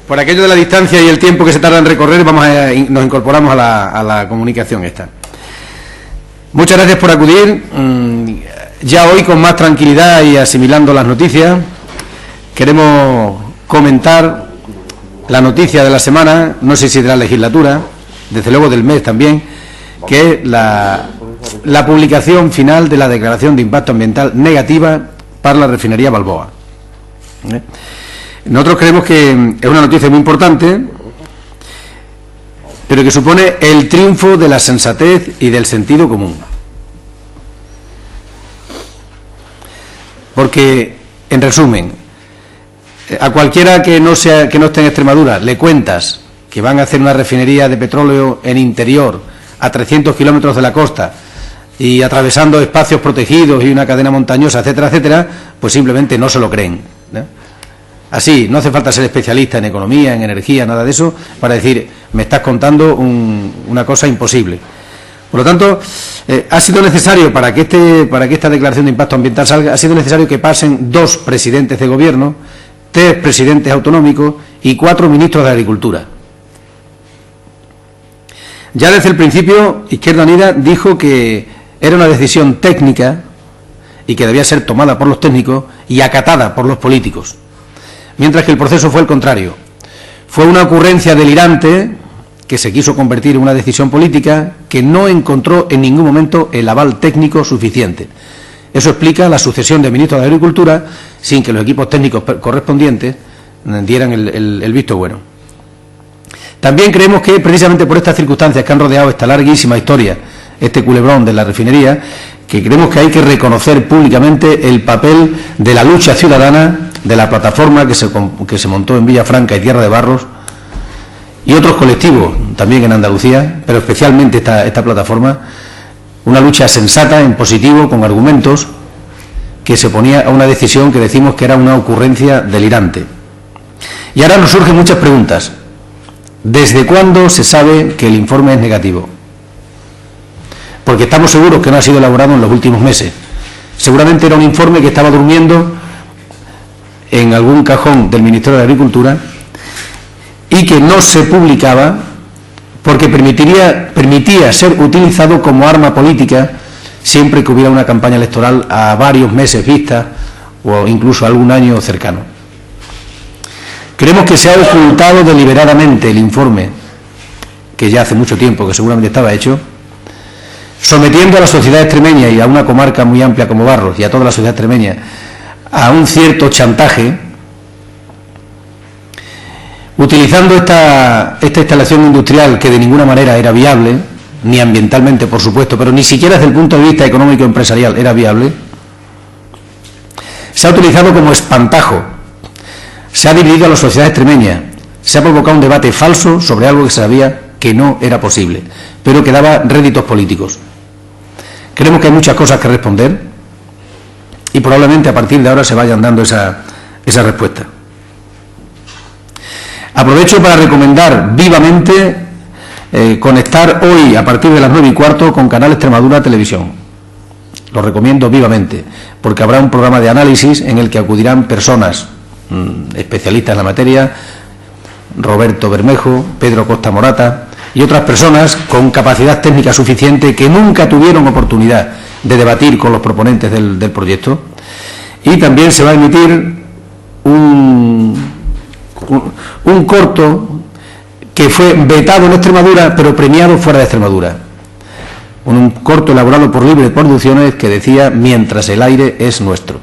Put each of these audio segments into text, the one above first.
Por aquello de la distancia y el tiempo que se tarda en recorrer, nos incorporamos a la comunicación esta. Muchas gracias por acudir. Ya hoy, con más tranquilidad y asimilando las noticias, queremos comentar la noticia de la semana, no sé si de la legislatura, desde luego del mes también, que es la publicación final de la declaración de impacto ambiental negativa para la refinería Balboa. Nosotros creemos que es una noticia muy importante, pero que supone el triunfo de la sensatez y del sentido común. Porque, en resumen, a cualquiera que no esté en Extremadura le cuentas que van a hacer una refinería de petróleo en interior a 300 kilómetros de la costa y atravesando espacios protegidos y una cadena montañosa, etcétera, etcétera, pues simplemente no se lo creen, ¿no? Así, no hace falta ser especialista en economía, en energía, nada de eso, para decir, me estás contando una cosa imposible. Por lo tanto, ha sido necesario, para que esta declaración de impacto ambiental salga, ha sido necesario que pasen 2 presidentes de gobierno, 3 presidentes autonómicos y 4 ministros de Agricultura. Ya desde el principio, Izquierda Unida dijo que era una decisión técnica y que debía ser tomada por los técnicos y acatada por los políticos. Mientras que el proceso fue el contrario. Fue una ocurrencia delirante que se quiso convertir en una decisión política que no encontró en ningún momento el aval técnico suficiente. Eso explica la sucesión de ministros de Agricultura sin que los equipos técnicos correspondientes dieran el visto bueno. También creemos que precisamente por estas circunstancias que han rodeado esta larguísima historia, este culebrón de la refinería, que creemos que hay que reconocer públicamente el papel de la lucha ciudadana, de la plataforma que se montó en Villafranca y Tierra de Barros, y otros colectivos también en Andalucía, pero especialmente esta plataforma, una lucha sensata, en positivo, con argumentos, que se ponía a una decisión que decimos que era una ocurrencia delirante. Y ahora nos surgen muchas preguntas. ¿Desde cuándo se sabe que el informe es negativo? Porque estamos seguros que no ha sido elaborado en los últimos meses. Seguramente era un informe que estaba durmiendo en algún cajón del Ministerio de Agricultura y que no se publicaba porque permitía ser utilizado como arma política siempre que hubiera una campaña electoral a varios meses vista o incluso algún año cercano. Creemos que se ha ocultado deliberadamente el informe, que ya hace mucho tiempo que seguramente estaba hecho, sometiendo a la sociedad extremeña y a una comarca muy amplia como Barros y a toda la sociedad extremeña a un cierto chantaje, utilizando esta instalación industrial que de ninguna manera era viable, ni ambientalmente por supuesto, pero ni siquiera desde el punto de vista económico-empresarial era viable. Se ha utilizado como espantajo, se ha dividido a la sociedad extremeña, se ha provocado un debate falso sobre algo que se sabía que no era posible, pero que daba réditos políticos. Creemos que hay muchas cosas que responder y probablemente a partir de ahora se vayan dando esa respuesta. Aprovecho para recomendar vivamente conectar hoy a partir de las 9:15 con Canal Extremadura Televisión. Lo recomiendo vivamente, porque habrá un programa de análisis en el que acudirán personas especialistas en la materia, Roberto Bermejo, Pedro Costa Morata y otras personas con capacidad técnica suficiente que nunca tuvieron oportunidad de debatir con los proponentes del proyecto. Y también se va a emitir un corto que fue vetado en Extremadura pero premiado fuera de Extremadura. Un corto elaborado por Libre Producciones que decía "Mientras el aire es nuestro".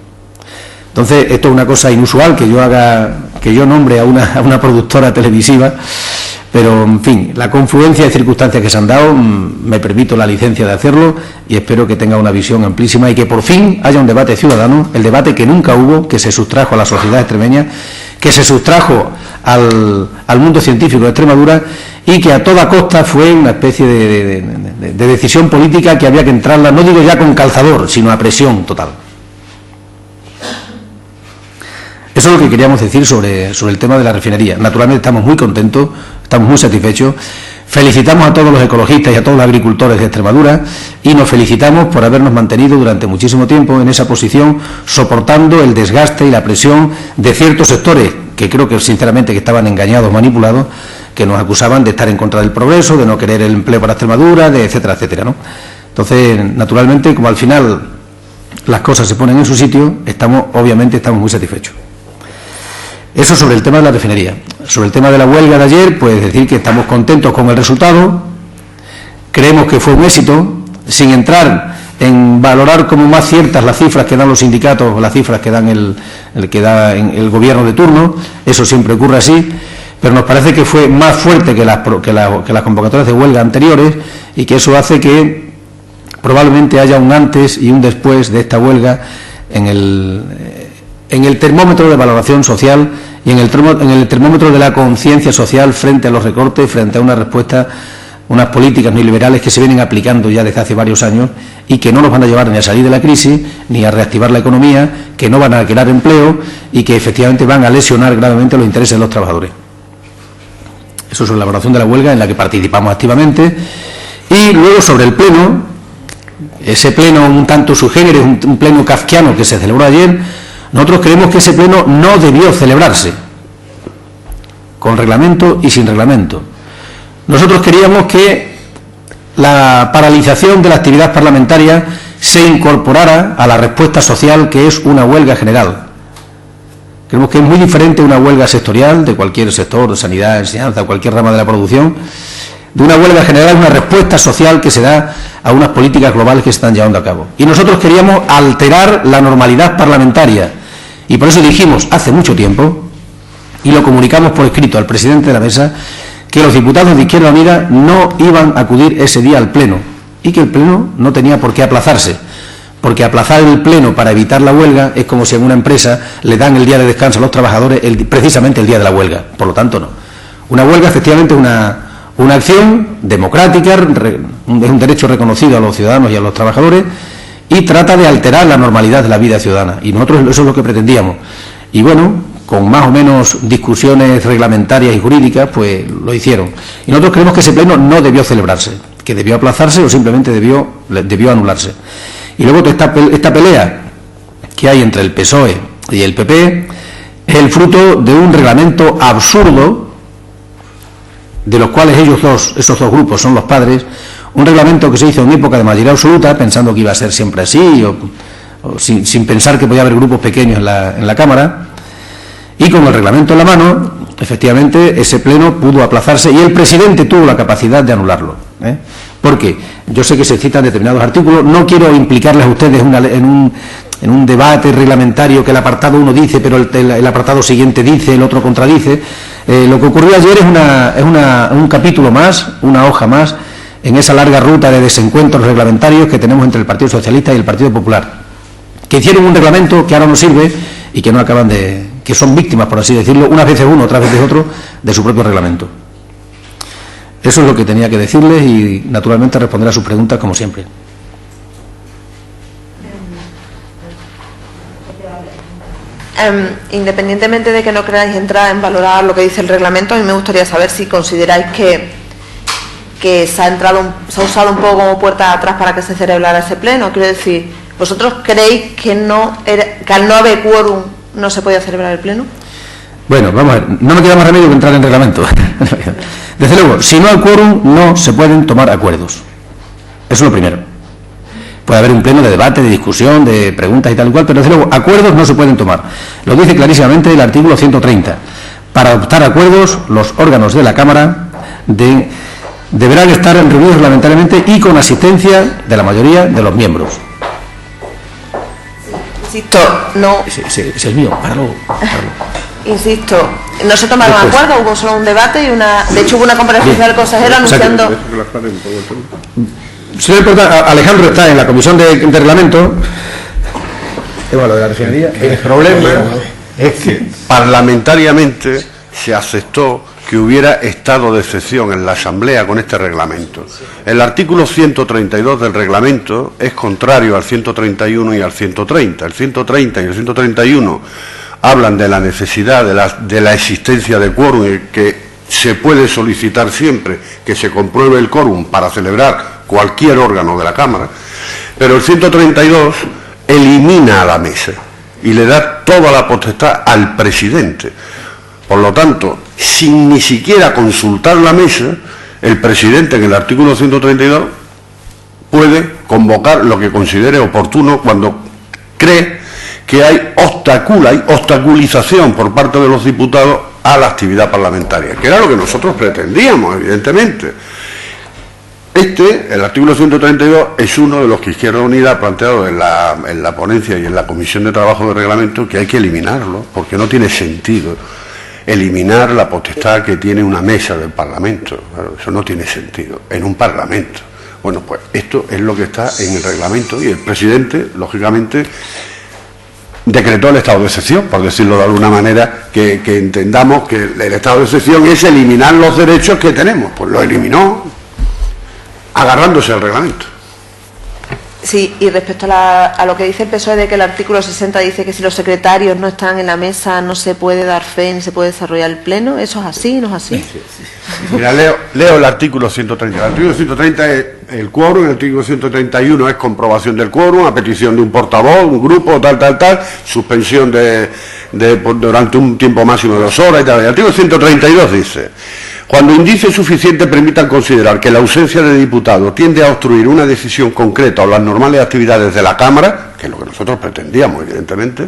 Entonces, esto es una cosa inusual que yo nombre a una productora televisiva, pero en fin, la confluencia de circunstancias que se han dado, me permito la licencia de hacerlo y espero que tenga una visión amplísima y que por fin haya un debate ciudadano, el debate que nunca hubo, que se sustrajo a la sociedad extremeña, que se sustrajo al mundo científico de Extremadura y que a toda costa fue una especie de decisión política que había que entrarla, no digo ya con calzador, sino a presión total. Eso es lo que queríamos decir sobre el tema de la refinería. Naturalmente estamos muy contentos, estamos muy satisfechos. Felicitamos a todos los ecologistas y a todos los agricultores de Extremadura y nos felicitamos por habernos mantenido durante muchísimo tiempo en esa posición, soportando el desgaste y la presión de ciertos sectores que creo que sinceramente que estaban engañados, manipulados, que nos acusaban de estar en contra del progreso, de no querer el empleo para Extremadura, de etcétera, etcétera, ¿no? Entonces, naturalmente, como al final las cosas se ponen en su sitio, obviamente estamos muy satisfechos. Eso sobre el tema de la refinería. Sobre el tema de la huelga de ayer, pues decir que estamos contentos con el resultado, creemos que fue un éxito, sin entrar en valorar como más ciertas las cifras que dan los sindicatos o las cifras que dan el gobierno de turno, eso siempre ocurre así, pero nos parece que fue más fuerte que las convocatorias de huelga anteriores y que eso hace que probablemente haya un antes y un después de esta huelga en el termómetro de valoración social y en el termómetro de la conciencia social frente a los recortes, frente a una respuesta, unas políticas neoliberales que se vienen aplicando ya desde hace varios años y que no nos van a llevar ni a salir de la crisis, ni a reactivar la economía, que no van a crear empleo y que efectivamente van a lesionar gravemente los intereses de los trabajadores. Eso es la valoración de la huelga en la que participamos activamente. Y luego sobre el pleno, ese pleno un tanto subgénero, un pleno kafkiano que se celebró ayer, nosotros creemos que ese pleno no debió celebrarse, con reglamento y sin reglamento. Nosotros queríamos que la paralización de la actividad parlamentaria se incorporara a la respuesta social que es una huelga general. Creemos que es muy diferente una huelga sectorial de cualquier sector, de sanidad, enseñanza, cualquier rama de la producción, de una huelga general, una respuesta social que se da a unas políticas globales que se están llevando a cabo. Y nosotros queríamos alterar la normalidad parlamentaria y por eso dijimos hace mucho tiempo, y lo comunicamos por escrito al presidente de la mesa, que los diputados de Izquierda Unida no iban a acudir ese día al pleno y que el pleno no tenía por qué aplazarse, porque aplazar el pleno para evitar la huelga es como si en una empresa le dan el día de descanso a los trabajadores precisamente el día de la huelga. Por lo tanto, no. Una huelga efectivamente es una acción democrática, es un derecho reconocido a los ciudadanos y a los trabajadores y trata de alterar la normalidad de la vida ciudadana. Y nosotros eso es lo que pretendíamos. Y bueno, con más o menos discusiones reglamentarias y jurídicas, pues lo hicieron. Y nosotros creemos que ese pleno no debió celebrarse, que debió aplazarse o simplemente debió anularse. Y luego esta pelea que hay entre el PSOE y el PP es el fruto de un reglamento absurdo, de los cuales esos dos grupos son los padres, un reglamento que se hizo en época de mayoría absoluta, pensando que iba a ser siempre así, o sin pensar que podía haber grupos pequeños en la Cámara, y con el reglamento en la mano, efectivamente, ese pleno pudo aplazarse y el presidente tuvo la capacidad de anularlo. Porque yo sé que se citan determinados artículos, no quiero implicarles a ustedes en un debate reglamentario que el apartado 1 dice, pero el apartado siguiente dice, el otro contradice. Lo que ocurrió ayer es un capítulo más, una hoja más, en esa larga ruta de desencuentros reglamentarios que tenemos entre el Partido Socialista y el Partido Popular, que hicieron un reglamento que ahora no sirve y que no acaban que son víctimas, por así decirlo, unas veces uno, otras veces otro, de su propio reglamento. Eso es lo que tenía que decirles y, naturalmente, responder a sus preguntas, como siempre. Independientemente de que no queráis entrar en valorar lo que dice el reglamento, a mí me gustaría saber si consideráis que se ha usado un poco como puerta atrás para que se celebrara ese pleno. Quiero decir, ¿vosotros creéis que al no haber quórum no se podía celebrar el pleno? Bueno, vamos a ver, no me queda más remedio que entrar en reglamento. Desde luego, si no hay quórum, no se pueden tomar acuerdos. Eso es lo primero. Puede haber un pleno de debate, de discusión, de preguntas y tal y cual, pero desde luego, acuerdos no se pueden tomar. Lo dice clarísimamente el artículo 130. Para adoptar acuerdos, los órganos de la Cámara deberán estar reunidos reglamentariamente y con asistencia de la mayoría de los miembros. Insisto, no. Ese es el mío, páralo. Insisto, no se tomaron acuerdos, hubo solo un debate y de hecho hubo una comparecencia del consejero anunciando. Señor Alejandro está en la comisión de reglamento. Lo de la refinería. El problema es que parlamentariamente se aceptó que hubiera estado de excepción en la Asamblea con este reglamento. El artículo 132 del reglamento es contrario al 131 y al 130. El 130 y el 131 hablan de la necesidad de la existencia de quórum, que se puede solicitar siempre que se compruebe el quórum para celebrar cualquier órgano de la Cámara, pero el 132 elimina a la mesa y le da toda la potestad al presidente. Por lo tanto, sin ni siquiera consultar la mesa, el presidente en el artículo 132 puede convocar lo que considere oportuno cuando cree que hay obstaculización por parte de los diputados a la actividad parlamentaria, que era lo que nosotros pretendíamos, evidentemente. El artículo 132, es uno de los que Izquierda Unida ha planteado en la ponencia y en la Comisión de Trabajo de Reglamento, que hay que eliminarlo, porque no tiene sentido eliminar la potestad que tiene una mesa del Parlamento. Claro, eso no tiene sentido en un Parlamento. Bueno, pues esto es lo que está en el reglamento y el presidente, lógicamente, decretó el estado de excepción, por decirlo de alguna manera, que entendamos que el estado de excepción es eliminar los derechos que tenemos. Pues lo eliminó agarrándose al reglamento. Sí, y respecto a lo que dice el PSOE de que el artículo 60 dice que si los secretarios no están en la mesa no se puede dar fe ni se puede desarrollar el pleno, ¿eso es así? ¿No es así? Sí. Mira, leo el artículo 130. El artículo 130 es el quórum, el artículo 131 es comprobación del quórum, a petición de un portavoz, un grupo, tal, suspensión durante un tiempo máximo de 2 horas y tal. El artículo 132 dice: cuando indicios suficientes permitan considerar que la ausencia de diputado tiende a obstruir una decisión concreta o las normales actividades de la Cámara, que es lo que nosotros pretendíamos, evidentemente,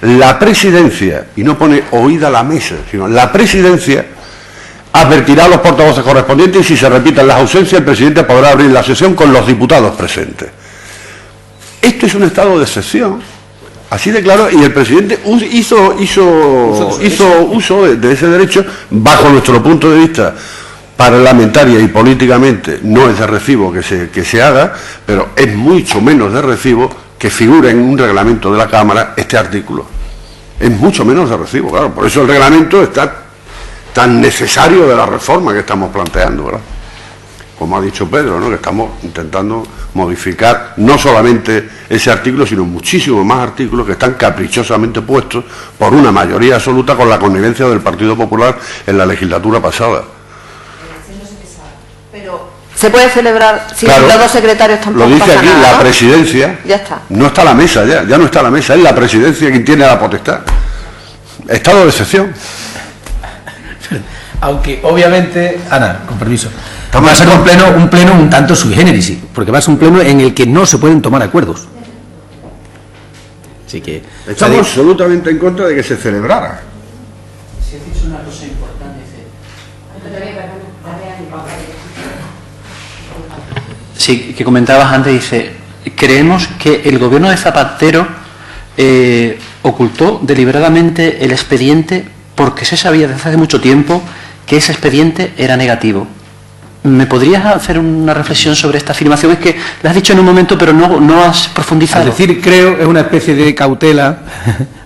la presidencia, y no pone oída la mesa, sino la presidencia, advertirá a los portavoces correspondientes y si se repiten las ausencias, el presidente podrá abrir la sesión con los diputados presentes. Esto es un estado de excepción. Así de claro, y el presidente hizo uso de ese derecho, bajo nuestro punto de vista parlamentaria y políticamente no es de recibo que se haga, pero es mucho menos de recibo que figure en un reglamento de la Cámara este artículo. Es mucho menos de recibo, claro, por eso el reglamento está tan necesario de la reforma que estamos planteando, ¿verdad? Como ha dicho Pedro, ¿no?, que estamos intentando modificar no solamente ese artículo, sino muchísimos más artículos que están caprichosamente puestos por una mayoría absoluta con la connivencia del Partido Popular en la legislatura pasada. Pero se puede celebrar si claro, los dos secretarios tampoco. lo dice aquí, nada, la ¿no? presidencia. Ya está. No está la mesa, ya no está la mesa, es la presidencia quien tiene la potestad. Estado de excepción. Aunque obviamente, Ana, con permiso, va a ser un pleno un tanto sui generis, porque va a ser un pleno en el que no se pueden tomar acuerdos. Así que estamos absolutamente en contra de que se celebrara. Si has dicho una cosa importante, sí, que comentabas antes, dice, creemos que el gobierno de Zapatero ocultó deliberadamente el expediente porque se sabía desde hace mucho tiempo que ese expediente era negativo. ¿Me podrías hacer una reflexión sobre esta afirmación? Es que la has dicho en un momento, pero no has profundizado. Es decir, creo, es una especie de cautela,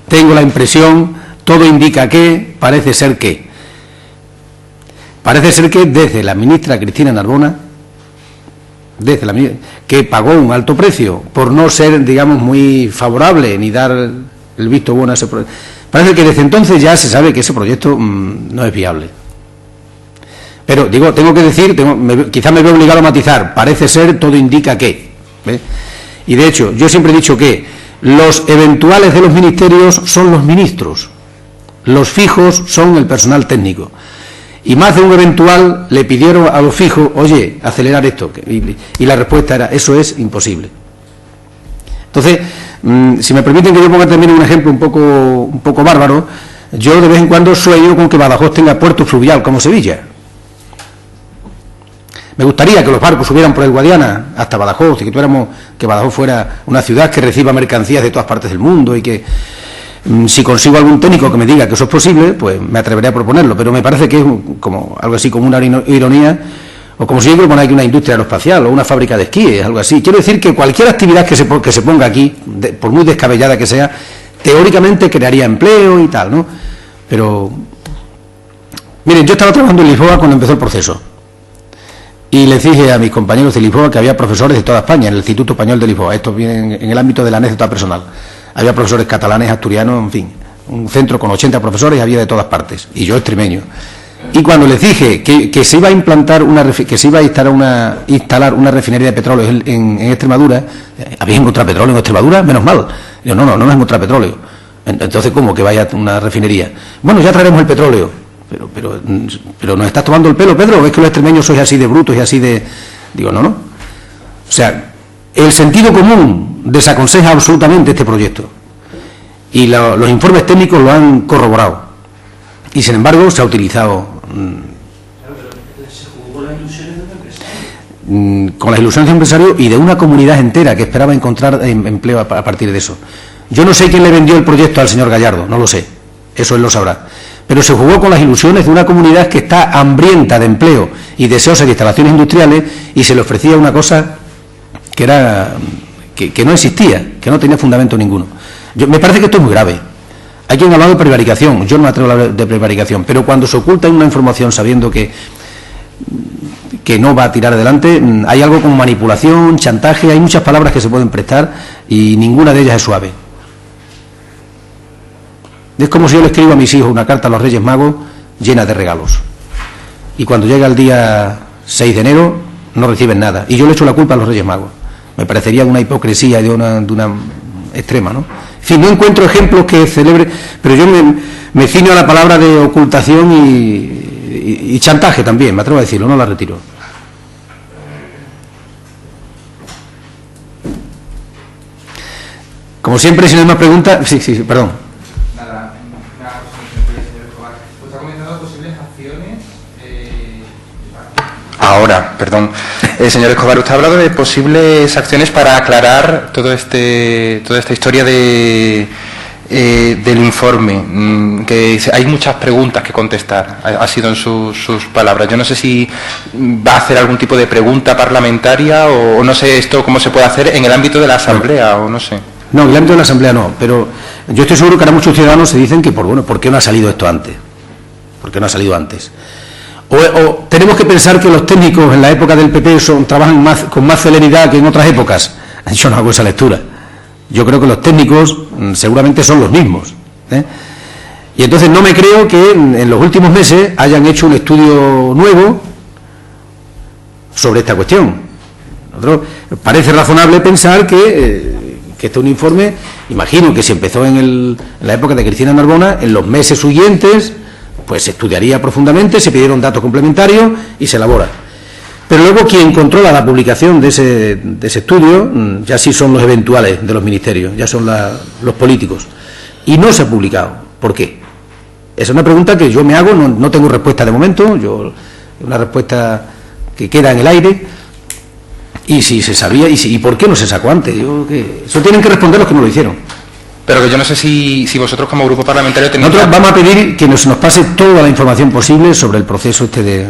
tengo la impresión, todo indica que, parece ser que desde la ministra Cristina Narbona, que pagó un alto precio por no ser, digamos, muy favorable ni dar el visto bueno a ese proyecto, parece que desde entonces ya se sabe que ese proyecto no es viable. Pero, digo, tengo que decir, quizás me veo obligado a matizar, parece ser, todo indica que. ¿Ve? Y de hecho, yo siempre he dicho que los eventuales de los ministerios son los ministros, los fijos son el personal técnico. Y más de un eventual le pidieron a los fijos, oye, acelerar esto. Y la respuesta era, eso es imposible. Entonces, si me permiten que yo ponga también un ejemplo un poco bárbaro, yo de vez en cuando sueño con que Badajoz tenga puerto fluvial como Sevilla. Me gustaría que los barcos subieran por el Guadiana hasta Badajoz y que Badajoz fuera una ciudad que reciba mercancías de todas partes del mundo y que si consigo algún técnico que me diga que eso es posible, pues me atreveré a proponerlo, pero me parece que es como algo así como una ironía, o como si yo proponiera aquí una industria aeroespacial o una fábrica de esquíes, algo así. Quiero decir que cualquier actividad que se ponga aquí, por muy descabellada que sea, teóricamente crearía empleo y tal, ¿no? Pero, miren, yo estaba trabajando en Lisboa cuando empezó el proceso. Y les dije a mis compañeros de Lisboa que había profesores de toda España, en el Instituto Español de Lisboa. Esto viene en el ámbito de la anécdota personal. Había profesores catalanes, asturianos, en fin. Un centro con 80 profesores había de todas partes. Y yo extremeño. Y cuando les dije que se iba a implantar que se iba a instalar una refinería de petróleo en Extremadura, ¿habéis encontrado petróleo en Extremadura? Menos mal. Yo, no hemos encontrado petróleo. Entonces, ¿cómo que vaya a una refinería? Bueno, ya traeremos el petróleo. Pero nos estás tomando el pelo, Pedro. ¿Ves que los extremeños sois así de brutos y así de...? Digo, no. O sea, el sentido común desaconseja absolutamente este proyecto. Y los informes técnicos lo han corroborado. Y sin embargo se ha utilizado con las ilusiones de empresario y de una comunidad entera que esperaba encontrar empleo a partir de eso. Yo no sé quién le vendió el proyecto al señor Gallardo, no lo sé, eso él lo sabrá, pero se jugó con las ilusiones de una comunidad que está hambrienta de empleo y deseosa de instalaciones industriales, y se le ofrecía una cosa que era que no existía, que no tenía fundamento ninguno. Me parece que esto es muy grave. Hay quien ha hablado de prevaricación, yo no me atrevo a hablar de prevaricación, pero cuando se oculta una información sabiendo que no va a tirar adelante, hay algo como manipulación, chantaje, hay muchas palabras que se pueden prestar y ninguna de ellas es suave. Es como si yo le escribo a mis hijos una carta a los Reyes Magos llena de regalos, y cuando llega el día 6 de enero no reciben nada, y yo le echo la culpa a los Reyes Magos. Me parecería una hipocresía de una extrema, ¿no? En fin, no encuentro ejemplos que celebre, pero yo me ciño a la palabra de ocultación y chantaje también, me atrevo a decirlo, no la retiro. Como siempre, si no hay más preguntas... Sí, perdón. Nada, señor Escobar. Pues ha comentado posibles acciones... Ahora, perdón. Señor Escobar, usted ha hablado de posibles acciones para aclarar toda esta historia del informe, que hay muchas preguntas que contestar, ha sido en sus palabras. Yo no sé si va a hacer algún tipo de pregunta parlamentaria o no sé esto cómo se puede hacer en el ámbito de la Asamblea o no sé. No, en el ámbito de la Asamblea no, pero yo estoy seguro que ahora muchos ciudadanos se dicen que, ¿por qué no ha salido esto antes? ¿Por qué no ha salido antes? O tenemos que pensar que los técnicos en la época del PP trabajan con más celeridad que en otras épocas. Yo no hago esa lectura. Yo creo que los técnicos seguramente son los mismos, ¿eh? Y entonces no me creo que en los últimos meses hayan hecho un estudio nuevo sobre esta cuestión. Parece razonable pensar que este es un informe, imagino que si empezó en la época de Cristina Narbona, en los meses siguientes pues se estudiaría profundamente, se pidieron datos complementarios y se elabora. Pero luego quien controla la publicación de ese estudio ya sí son los eventuales de los ministerios, ya son los políticos. Y no se ha publicado. ¿Por qué? Esa es una pregunta que yo me hago, no tengo respuesta de momento, una respuesta que queda en el aire. Y si se sabía, y por qué no se sacó antes. Eso tienen que responder los que no lo hicieron. Pero que yo no sé si vosotros como grupo parlamentario tenéis... Nosotros vamos a pedir que nos pase toda la información posible sobre el proceso de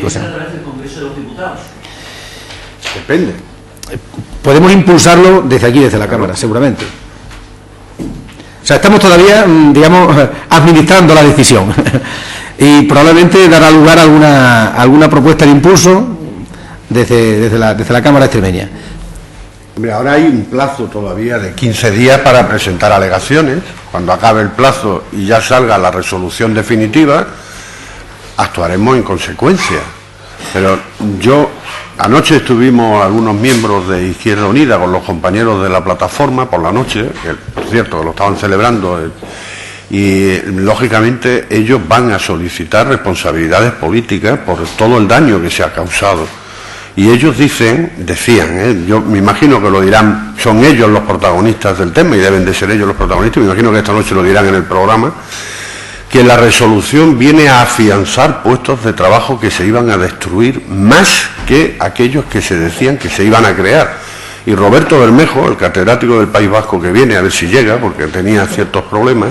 cosas. ¿Pero a través del Congreso de los Diputados? Depende. Podemos impulsarlo desde aquí, desde la Cámara, seguramente. O sea, estamos todavía, digamos, administrando la decisión. Y probablemente dará lugar a alguna propuesta de impulso desde la Cámara extremeña. Hombre, ahora hay un plazo todavía de 15 días para presentar alegaciones. Cuando acabe el plazo y ya salga la resolución definitiva, actuaremos en consecuencia. Pero anoche estuvimos algunos miembros de Izquierda Unida con los compañeros de la plataforma por la noche, que por cierto lo estaban celebrando, y lógicamente ellos van a solicitar responsabilidades políticas por todo el daño que se ha causado. Y ellos decían, yo me imagino que lo dirán, son ellos los protagonistas del tema y deben de ser ellos los protagonistas, me imagino que esta noche lo dirán en el programa, que la resolución viene a afianzar puestos de trabajo que se iban a destruir más que aquellos que se decían que se iban a crear. Y Roberto Bermejo, el catedrático del País Vasco que viene, a ver si llega, porque tenía ciertos problemas,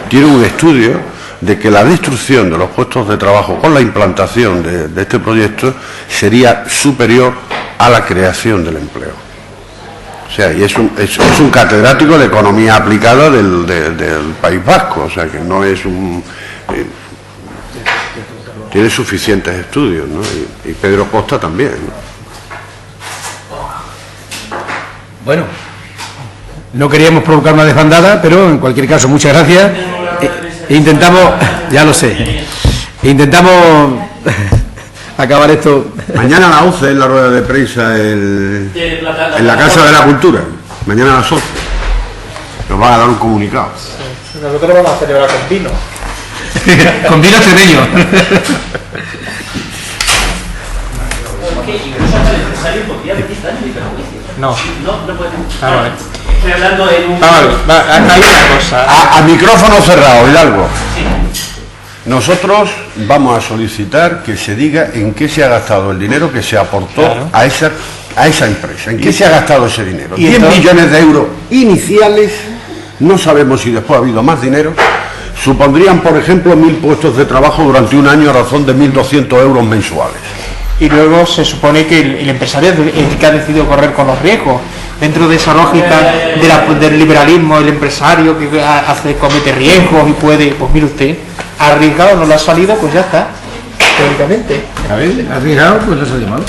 tiene un estudio de que la destrucción de los puestos de trabajo con la implantación de este proyecto sería superior a la creación del empleo. O sea, y es un catedrático de economía aplicada del País Vasco, o sea, que no es tiene suficientes estudios, ¿no? Y Pedro Costa también, ¿no? Bueno, no queríamos provocar una desbandada, pero en cualquier caso, muchas gracias. Intentamos, ya lo sé, Intentamos acabar esto. Mañana a las 11 es la rueda de prensa en la Casa de la Cultura. Mañana a las 11. Nos van a dar un comunicado. Sí. Nosotros vamos a celebrar con vino. Con vino extremeño. No. No puede. Vale. Estoy hablando en un... Hay una cosa. A micrófono cerrado, Hidalgo. Nosotros vamos a solicitar que se diga en qué se ha gastado el dinero que se aportó a esa empresa. ¿En qué se ha gastado ese dinero? 10 millones de euros iniciales, no sabemos si después ha habido más dinero, supondrían, por ejemplo, 1.000 puestos de trabajo durante un año a razón de 1.200 euros mensuales. Y luego se supone que el empresario es el que ha decidido correr con los riesgos. Dentro de esa lógica del liberalismo, el empresario que comete riesgos y puede, pues mire usted, arriesgado, no le ha salido, pues ya está, teóricamente. A ver, arriesgado, pues le ha salido mal.